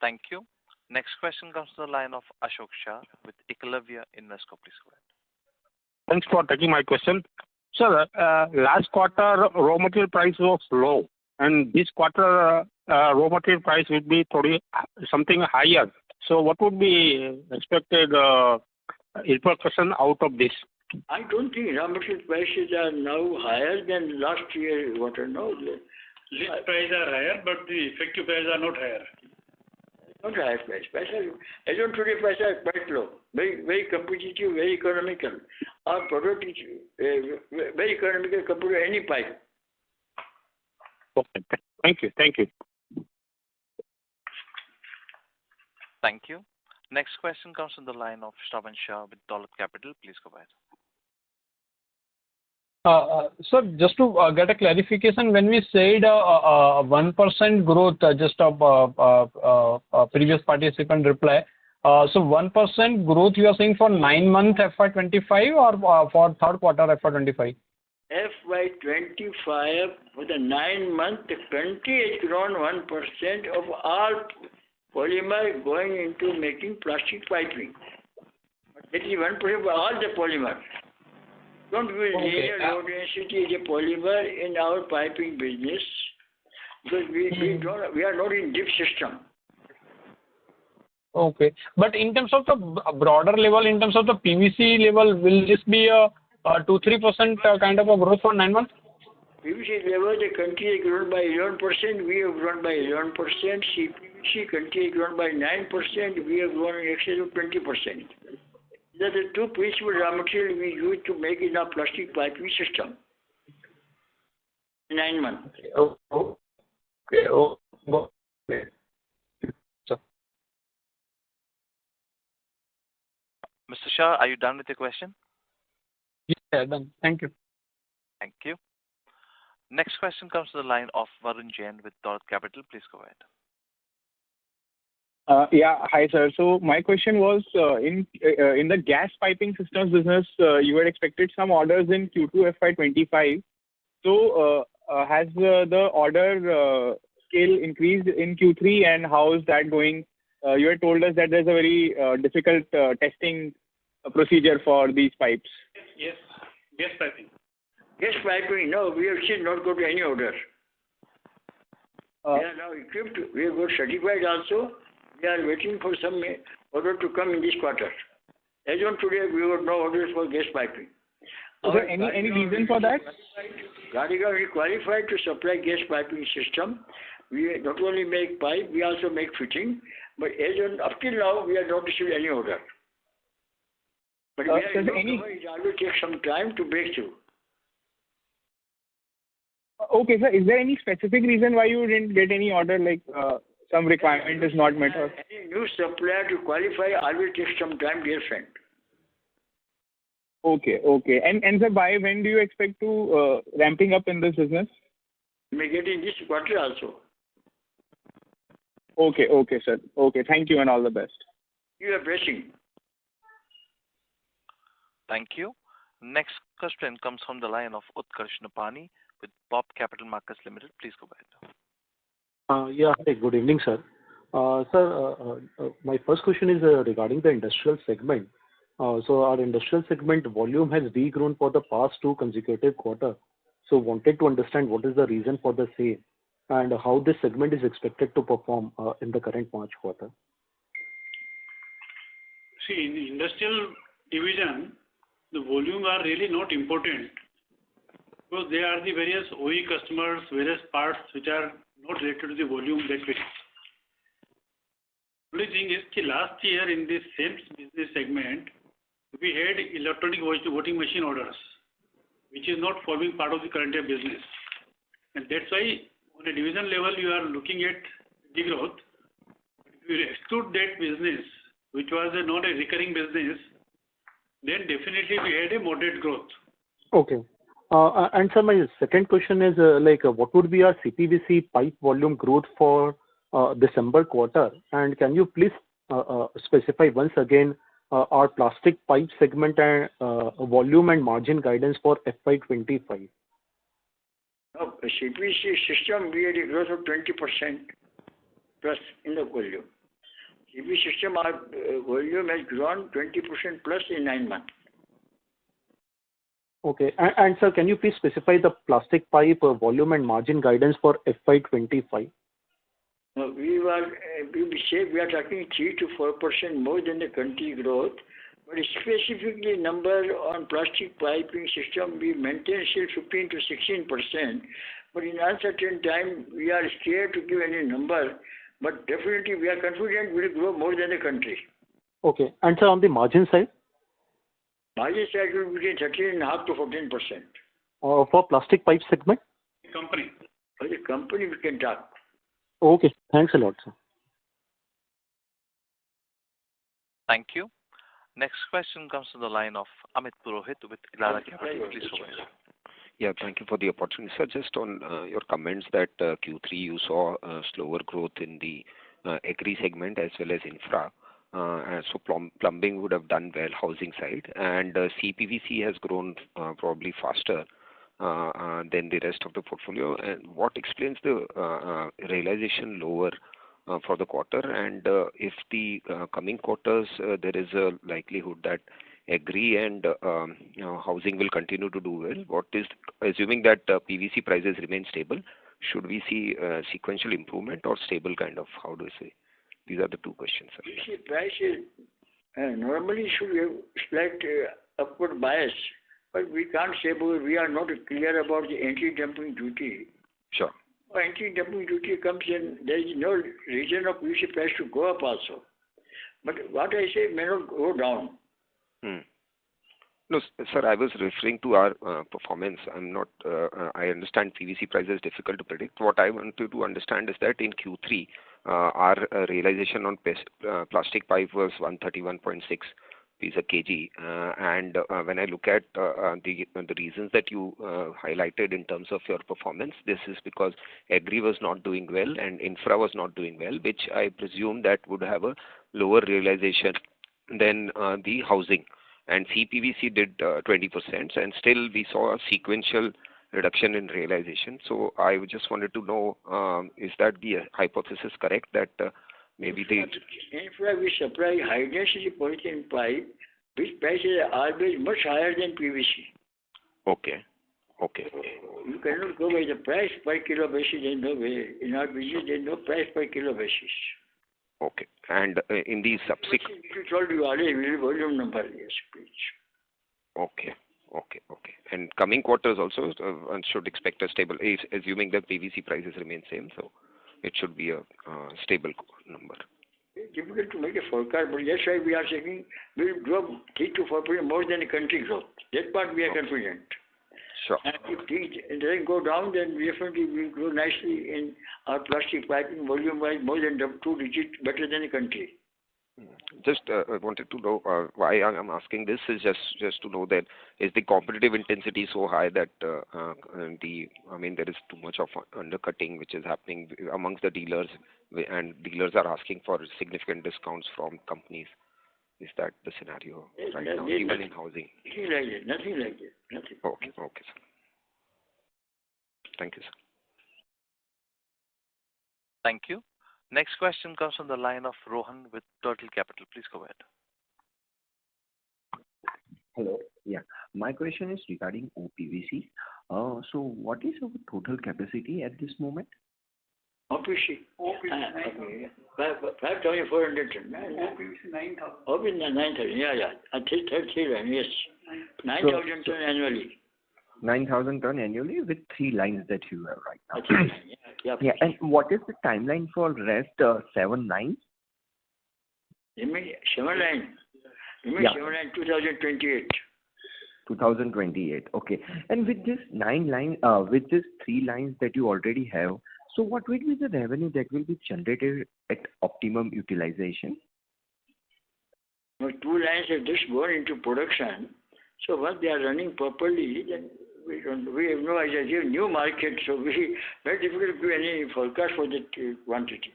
Thank you. Next question comes to the line of Ashok Shah with Ekalavya Invesco. Please go ahead. Thanks for taking my question. Sir, last quarter raw material price was low, and this quarter raw material price will be something higher. So what would be expected repercussion out of this? I don't think raw material prices are now higher than last year. What I know. List prices are higher, but the effective prices are not higher. Not higher price. As on today, prices are quite low. Very, very competitive, very economical. Our product is very economical compared to any pipe. Okay. Thank you. Thank you. Thank you. Next question comes from the line of Shravan Shah with Dolat Capital. Please go ahead. Sir, just to get a clarification, when we said 1% growth, just a previous participant reply, so 1% growth you are saying for 9 months FY25 or for third quarter FY25? FY25 for the 9 months, the country has grown 1% of all polymer going into making plastic piping. That is 1% of all the polymer. Don't use linear low density as a polymer in our piping business because we are not in deep system. Okay. But in terms of the broader level, in terms of the PVC level, will this be a 2-3% kind of a growth for 9 months? PVC level, the country has grown by 11%. We have grown by 11%. CPVC country has grown by 9%. We have grown in excess of 20%. These are the two principal raw materials we use to make in our plastic piping system. 9 months. Okay. Mr. Shah, are you done with your question? Yeah, done. Thank you. Thank you. Next question comes to the line of Varun Jain with Dolat Capital. Please go ahead. Yeah. Hi, sir. So my question was, in the gas piping systems business, you had expected some orders in Q2 FY25. So, has the order scale increased in Q3, and how is that going? You had told us that there's a very difficult testing procedure for these pipes. Yes. Gas piping. Gas piping, no, we have still not got any order. We are now equipped. We have got certified also. We are waiting for some order to come in this quarter. As on today, we have no orders for gas piping. Is there any reason for that? Gadiga, we qualified to supply gas piping system. We not only make pipe, we also make fitting. But up till now, we have not received any order. But it will take some time to break through. Okay, sir. Is there any specific reason why you didn't get any order, like some requirement is not met? Or? Any new supplier to qualify, I will take some time, dear friend. Okay. And sir, by when do you expect to ramping up in this business? We may get in this quarter also. Okay, sir. Okay, thank you and all the best. You are blessing. Thank you. Next question comes from the line of Utkarsh Napani with Bob Capital Markets Limited. Please go ahead. Yeah. Hi, good evening, sir. Sir, my first question is regarding the industrial segment. So our industrial segment volume has degrown for the past 2 consecutive quarters. So wanted to understand what is the reason for the same and how this segment is expected to perform in the current March quarter. See, in the industrial division, the volume are really not important because they are the various OE customers, various parts which are not related to the volume that we. Only thing is that last year in this same business segment, we had electronic voting machine orders, which is not forming part of the current year business. And that's why on a division level, you are looking at degrowth. If you exclude that business, which was not a recurring business, then definitely we had a moderate growth. Okay. And sir, my second question is what would be our CPVC pipe volume growth for December quarter? And can you please specify once again our plastic pipe segment and volume and margin guidance for FY25? No, CPVC system, we had a growth of 20% plus in the volume. CPVC system, our volume has grown 20% plus in 9 months. Okay. And sir, can you please specify the plastic pipe volume and margin guidance for FY25? No, we are talking 3 to 4% more than the country growth. But specifically number on plastic piping system, we maintain still 15 to 16%. But in uncertain time, we are scared to give any number. But definitely we are confident we will grow more than the country. Okay. And sir, on the margin side? Margin side will be 13.5 to 14%. For plastic pipe segment? Company. For the company, we can talk. Okay. Thanks a lot, sir. Thank you. Next question comes to the line of Amit Purohit with Elara Capital. Please go ahead. Yeah, thank you for the opportunity. Sir, just on your comments that Q3 you saw slower growth in the agri segment as well as infra. So plumbing would have done well, housing side, and CPVC has grown probably faster than the rest of the portfolio. And what explains the realization lower for the quarter? And if the coming quarters there is a likelihood that agri and housing will continue to do well, what is assuming that PVC prices remain stable, should we see sequential improvement or stable kind of? How do you say? These are the two questions, sir. PVC prices normally should have slight upward bias, but we can't say because we are not clear about the anti-dumping duty. Sure. Anti-dumping duty comes in, there is no reason of PVC price to go up also. But what I say may not go down. No, sir, I was referring to our performance. I understand PVC price is difficult to predict. What I wanted to understand is that in Q3, our realization on plastic pipe was 131.6 piece a kg. And when I look at the reasons that you highlighted in terms of your performance, this is because agri was not doing well and infra was not doing well, which I presume that would have a lower realization than the housing. And CPVC did 20%, and still we saw a sequential reduction in realization. So I just wanted to know, is that the hypothesis correct that maybe the infra we supply high density polyethylene pipe, which prices are always much higher than PVC. Okay. You cannot go by the price per kilo basis. There is no way. In our business, there is no price per kilo basis. Okay. And in the subsequent... You told you already volume number, yes, please. Okay. And coming quarters also, one should expect a stable, assuming that PVC prices remain same, so it should be a stable number. It's difficult to make a forecast, but that's why we are saying we will grow 3 to 4% more than the country growth. That part we are confident. Sure. And if it doesn't go down, then we definitely will grow nicely in our plastic piping volume-wise, more than 2 digits better than the country. Just wanted to know why I'm asking this is just to know that is the competitive intensity so high that there is too much of undercutting which is happening amongst the dealers, and dealers are asking for significant discounts from companies. Is that the scenario right now, even in housing? Nothing like that. Okay, sir. Thank you, sir. Thank you. Next question comes from the line of Rohan with Turtle Capital. Please go ahead. Hello. Yeah. My question is regarding OPVC. So what is our total capacity at this moment? OPVC 5,400 tons. OPVC 9,000. OPVC 9,000. Yeah. 3 line, yes. 9,000 tons annually. 9,000 ton annually with 3 lines that you have right now. Yeah. And what is the timeline for rest 7 lines? You mean 7 lines? You mean 7 lines 2028. 2028. Okay. And with this 9 lines, with this 3 lines that you already have, so what will be the revenue that will be generated at optimum utilization? Now, 2 lines have just gone into production. So once they are running properly, then we have no idea. We have new market, so very difficult to do any forecast for that quantity.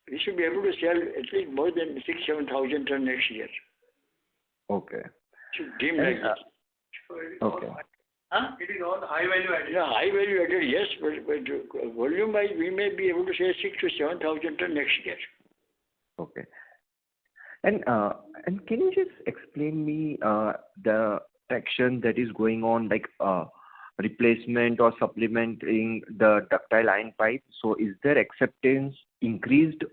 We should be able to sell at least more than 6,000-7,000 tons next year. Okay. Should dream like that. Okay. Huh? It is all high value added. Yeah, high value added, yes, but volume wise, we may be able to sell 6,000 to 7,000 tons next year. Okay. And can you just explain me the traction that is going on, like replacement or supplementing the ductile iron pipe? So is their acceptance increased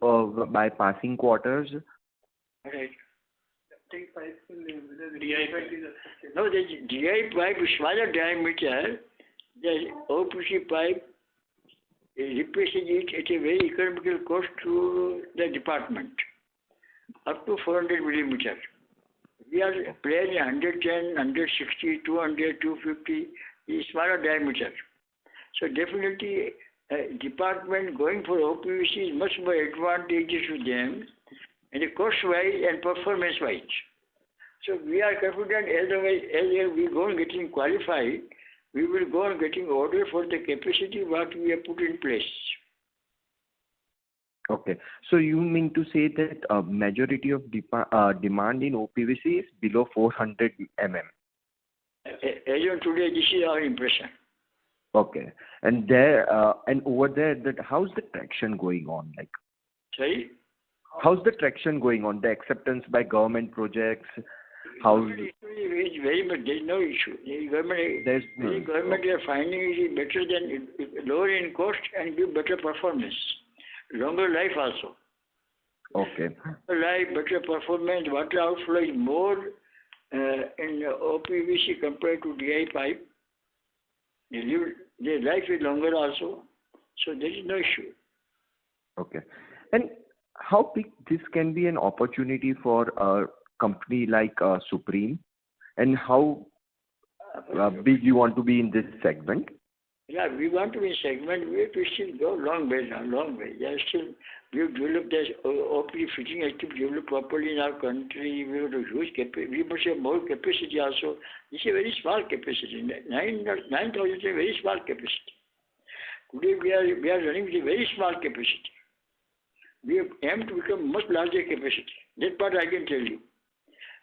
by passing quarters? Right. No, the DI pipe is smaller diameter. The OPC pipe replaces it at a very economical cost to the department, up to 400 millimeter. We are playing 110, 160, 200, 250, is smaller diameter. So definitely, department going for OPVC is much more advantageous to them, and the cost-wise and performance-wise. So we are confident as we go on getting qualified, we will go on getting order for the capacity what we have put in place. Okay. So you mean to say that a majority of demand in OPVC is below 400 mm? As on today, this is our impression. Okay. And there, and over there, how's the traction going on? Like, sorry? How's the traction going on? The acceptance by government projects? How's it's very much, there's no issue. The government are finding it better than lower in cost and give better performance. Longer life also. Okay. Life, better performance, water outflow is more in OPVC compared to DI pipe. The life is longer also. So there is no issue. Okay. And how big this can be an opportunity for a company like Supreme, and how big you want to be in this segment? Yeah, we want to be in segment. We have to still go long way now, long way. Yeah, still, we have developed this OPD fitting has to be developed properly in our country. We have a huge capacity. We must have more capacity also. This is a very small capacity. 9,000 is a very small capacity. Today we are running with a very small capacity. We have aimed to become much larger capacity. That part I can tell you.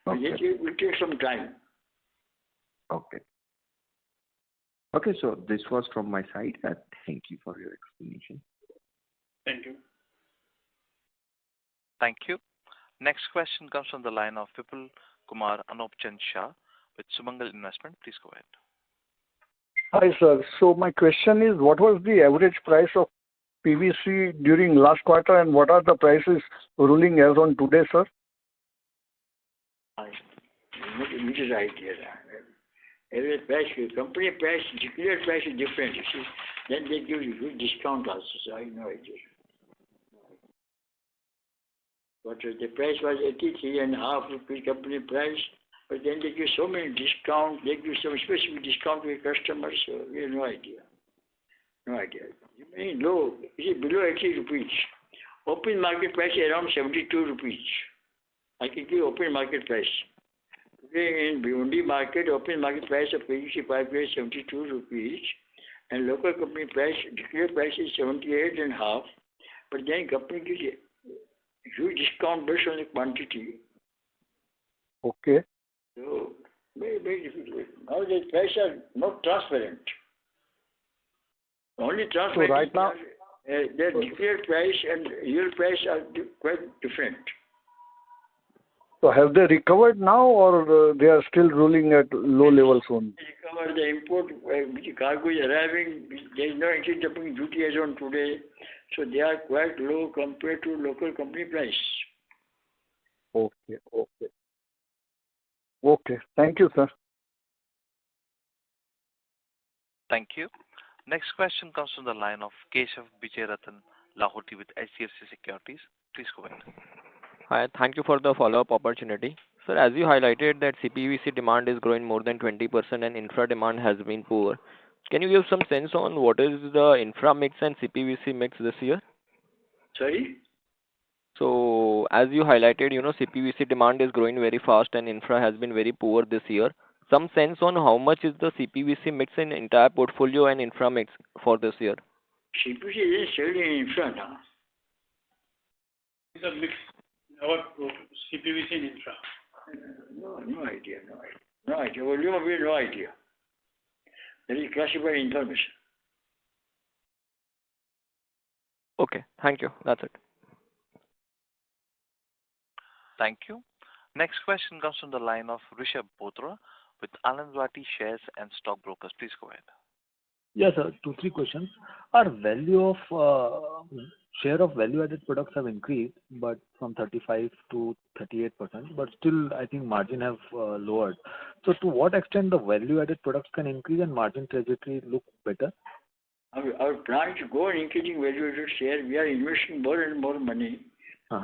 Okay. It will take some time. Okay. Okay, so this was from my side. Thank you for your explanation. Thank you. Thank you. Next question comes from the line of Vipul Kumar Anopchand Shah with Sumangal Investment. Please go ahead. Hi, sir. So my question is, what was the average price of PVC during last quarter, and what are the prices ruling as on today, sir? Which is right here. Every price, company price, declared price is different. You see, then they give you good discount also. So I have no idea. But the price was 83.5 rupees company price. But then they give so many discounts. They give some specific discount to the customers. So we have no idea. No idea. You mean low? It is below 80 rupees. Open market price is around 72 rupees. I can give open market price. Today in Bhiwandi market, open market price of PVC pipe is 72 rupees, and local company price, declared price is 78.5. But then company gives a huge discount based on the quantity. Okay. So very, very difficult. Now the prices are not transparent. Only transparent. So right now, the declared price and real price are quite different. so have they recovered now, or they are still ruling at low levels only? Recover the import, which cargo is arriving, there is no anti-dumping duty as on today, so they are quite low compared to local company price. Okay, okay. Okay, thank you, sir. Thank you. Next question comes from the line of Keshav Bijayrathan Lahoti with HDFC Securities. Please go ahead. Hi, thank you for the follow-up opportunity. Sir, as you highlighted that CPVC demand is growing more than 20% and infra demand has been poor, can you give some sense on what is the infra mix and CPVC mix this year? Sorry? So, as you highlighted, CPVC demand is growing very fast and infra has been very poor this year. Some sense on how much is the CPVC mix in entire portfolio and infra mix for this year? CPVC is selling in infra now. It's a mix. Our CPVC in infra. No idea. No idea. Volume, we have no idea. That is classified information. Okay, thank you. That's it. Thank you. Next question comes from the line of Rishabh Bothra with Anandwati Shares and Stock Brokers. Please go ahead. Yes, sir. 2-3 questions. Our value of share of value-added products have increased, but from 35 to 38%, but still I think margin have lowered. So to what extent the value-added products can increase and margin trajectory look better? Our plan to go on increasing value-added share. We are investing more and more money.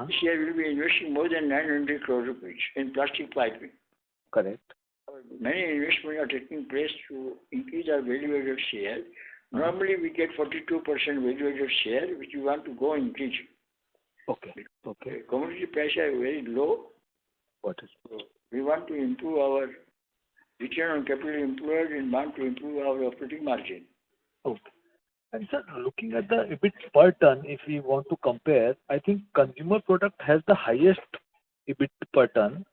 This year we will be investing more than 900 crore rupees in plastic piping. Correct. Many investments are taking place to increase our value-added share. Normally we get 42% value-added share, which we want to go increase. Okay. Okay. Commodity prices are very low. What is? So we want to improve our return on capital employed and want to improve our operating margin. Okay. And sir, looking at the EBIT per ton, if we want to compare, I think consumer product has the highest EBIT per ton,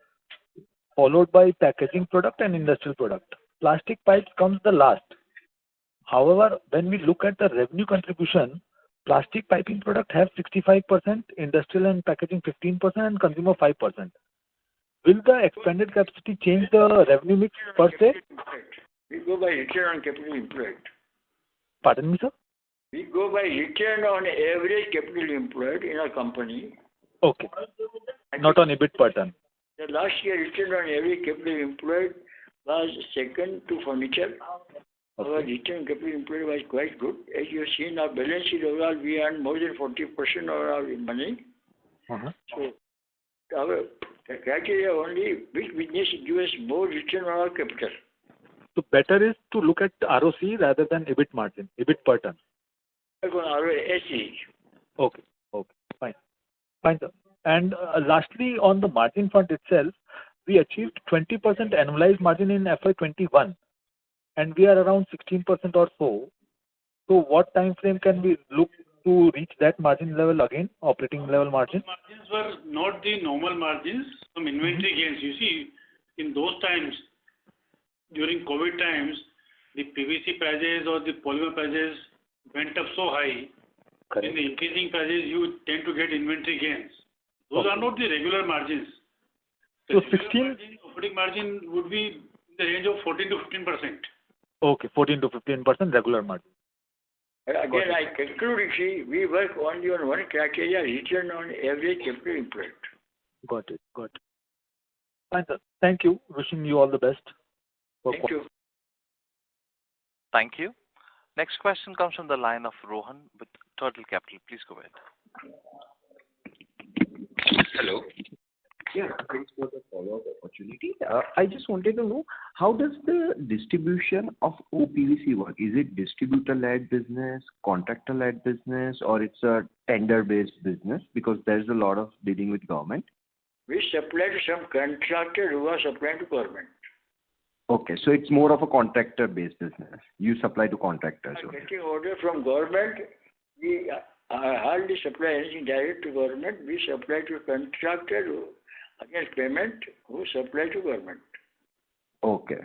followed by packaging product and industrial product. Plastic pipes comes the last. However, when we look at the revenue contribution, plastic piping product has 65%, industrial and packaging 15%, and consumer 5%. Will the expanded capacity change the revenue mix per se? We go by return on capital employed. Pardon me, sir? We go by return on average capital employed in our company. Okay. Not on EBIT per ton. The last year return on average capital employed was second to furniture. Okay. Our return on capital employed was quite good. As you have seen, our balance sheet overall, we earned more than 40% of our money. So our criteria only which business gives us more return on our capital. So better is to look at ROC rather than EBIT margin, EBIT per ton. ROAC. Okay. Okay. Fine. Fine, sir. And lastly, on the margin front itself, we achieved 20% annualized margin in FY21, and we are around 16% or so. So what time frame can we look to reach that margin level again, operating level margin? Margins were not the normal margins, some inventory gains. You see, in those times, during COVID times, the PVC prices or the polymer prices went up so high. Correct. In the increasing prices, you tend to get inventory gains. Those are not the regular margins. The so 16 operating margin would be in the range of 14 to 15%. Okay, 14 to 15% regular margin. Again, I conclude, see, we work only on one criteria, return on average capital employed. Got it. Got it. Fine, sir. Thank you. Wishing you all the best. Thank you. Thank you. Next question comes from the line of Rohan with Turtle Capital. Please go ahead. Hello. Yeah, thanks for the follow-up opportunity. I just wanted to know, how does the distribution of OPVC work? Is it distributor-led business, contractor-led business, or it's a tender-based business? Because there's a lot of dealing with government. We supply to some contractor who are supplying to government. Okay, so it's more of a contractor-based business. You supply to contractors. Getting order from government, we hardly supply anything direct to government. We supply to contractor who, against payment, who supply to government. Okay.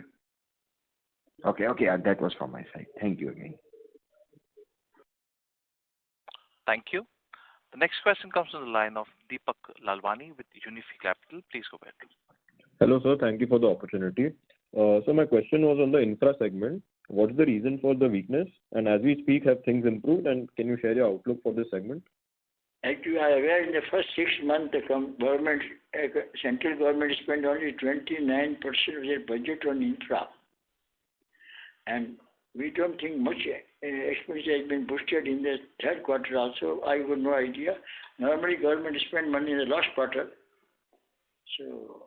Okay, that was from my side. Thank you again. Thank you. The next question comes from the line of Deepak Lalwani with Unifi Capital. Please go ahead. Hello, sir. Thank you for the opportunity. So my question was on the infra segment. What's the reason for the weakness? And as we speak, have things improved? And can you share your outlook for this segment? Actually, I aware in the first 6 months, the central government spent only 29% of their budget on infra. And we don't think much expenditure has been boosted in the third quarter also. I have no idea. Normally, government spend money in the last quarter. So,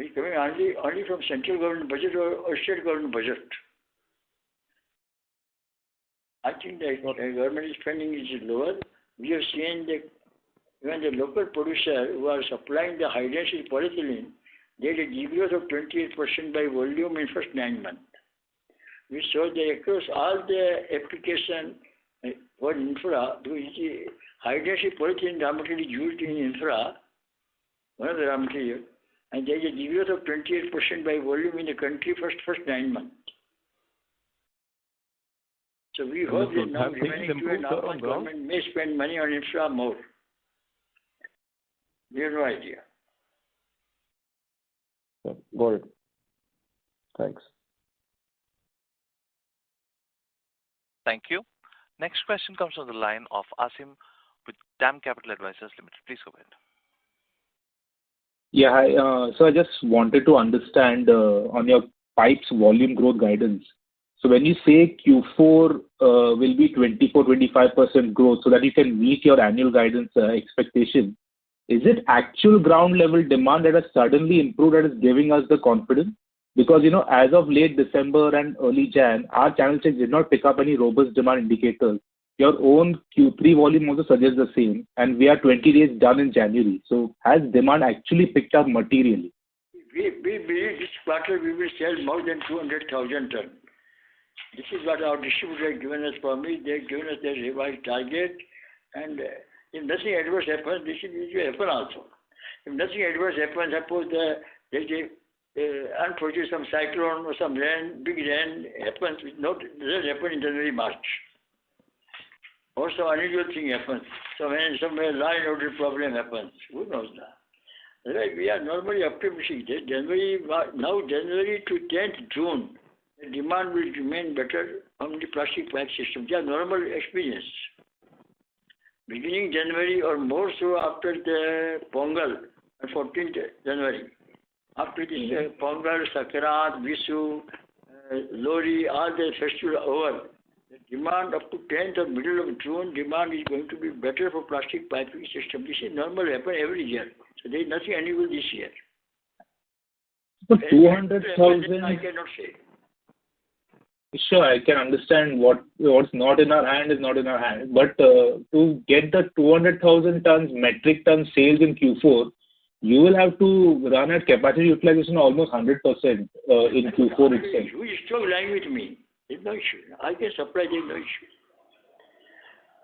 it's coming only from central government budget or state government budget. I think the government spending is lower. We have seen that even the local producer who are supplying the high-density polyethylene, they had a degrowth of 28% by volume in first 9 months. We saw that across all the application for infra, high-density polyethylene raw material used in infra, one of the raw material, and there is a degrowth of 28% by volume in the country first 9 months. So we hope that now remaining 2.5 months, government may spend money on infra more. We have no idea. Got it. Thanks. Thank you. Next question comes from the line of Asim with DAM Capital Advisors Limited. Please go ahead. Yeah, hi. So I just wanted to understand on your pipes volume growth guidance. So when you say Q4 will be 24-25% growth so that you can meet your annual guidance expectation, is it actual ground level demand that has suddenly improved that is giving us the confidence? Because, as of late December and early Jan, our channel checks did not pick up any robust demand indicators. Your own Q3 volume also suggests the same, and we are 20 days done in January. So has demand actually picked up materially? We believe this quarter we will sell more than 200,000 tons. This is what our distributor have given us promise. They have given us their revised target. And if nothing adverse happens, this will happen also. If nothing adverse happens, suppose there is unfortunately some cyclone or some rain, big rain happens, doesn't happen in January, March. Or some unusual thing happens. Somewhere law and order problem happens. Who knows that? Right, we are normally optimistic that January to 10th June, the demand will remain better on the plastic pipe system. They are normal experience. Beginning January or more so after the Pongal, 14th January. After this Pongal, Sakrant, Vishu, Lori, all the festivals are over. The demand up to 10th or middle of June, demand is going to be better for plastic piping system. This is normal, happen every year. So there is nothing unusual this year. So I 200,000. cannot say. Sure, I can understand what's not in our hand is not in our hand. But to get the 200,000 metric ton sales in Q4, you will have to run at capacity utilization almost 100% in Q4 itself. Who is still lying with me? There's no issue. I can supply, there's no issue.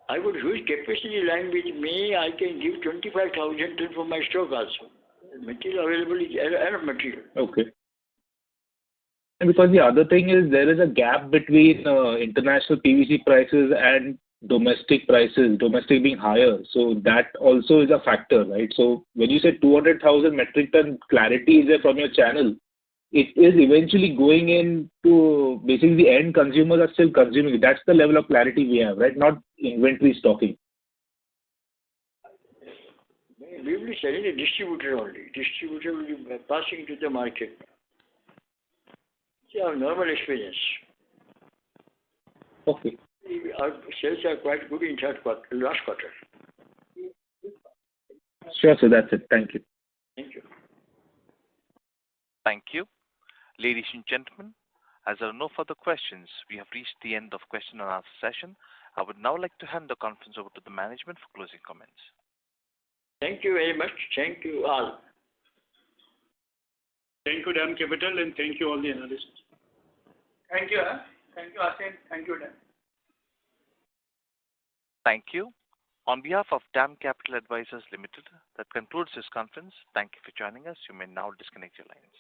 I got huge capacity lying with me. I can give 25,000 tons for my stock also. Material available is enough material. Okay. And because the other thing is there is a gap between international PVC prices and domestic prices, domestic being higher. So that also is a factor, right? So when you say 200,000 metric ton clarity is there from your channel, it is eventually going into basically the end consumers are still consuming it. That's the level of clarity we have, right? Not inventory stocking. We will be selling the distributor only. Distributor will be passing to the market. It's our normal experience. Okay. Our sales are quite good in last quarter. Sure, so that's it. Thank you. Thank you. Thank you. Ladies and gentlemen, as there are no further questions, we have reached the end of question and answer session. I would now like to hand the conference over to the management for closing comments. Thank you very much. Thank you all. Thank you, DAM Capital, and thank you all the analysts. Thank you. Thank you, Asim. Thank you, Dan. Thank you. On behalf of DAM Capital Advisors Limited, that concludes this conference. Thank you for joining us. You may now disconnect your lines.